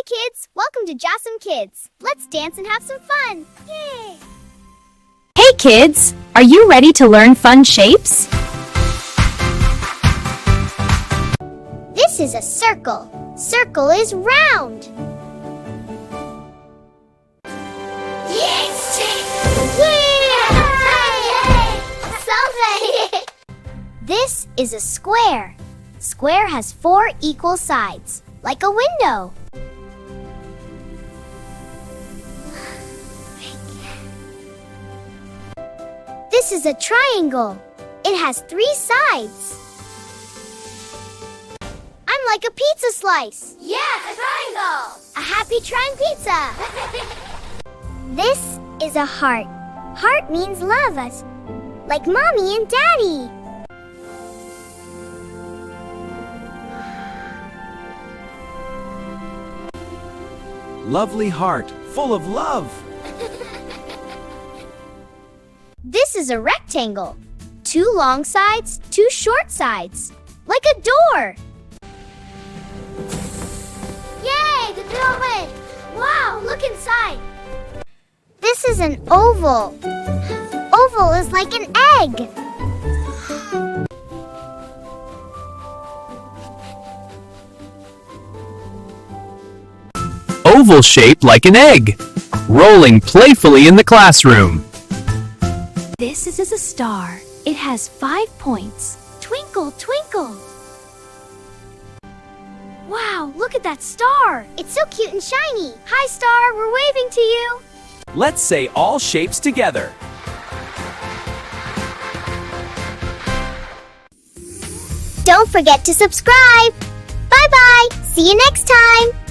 kids! Welcome to Jassim Kids. Let's dance and have some fun. Yay! Hey kids! Are you ready to learn fun shapes? This is a circle. Circle is round. Yes! Something! This is a square. Square has 4 equal sides, like a window. This is a triangle. It has 3 sides. I'm like a pizza slice. Yeah, a triangle! A happy trying pizza. This is a heart. Heart means love us, like mommy and daddy. Lovely heart, full of love. This is a rectangle. 2 long sides, 2 short sides, like a door. Yay, the door went. Wow, look inside. This is an oval. Oval is like an egg. Oval shaped like an egg, rolling playfully in the classroom. This is a star. It has 5 points. Twinkle, twinkle. Wow, look at that star. It's so cute and shiny. Hi, star, we're waving to you. Let's say all shapes together. Don't forget to subscribe. Bye-bye. See you next time.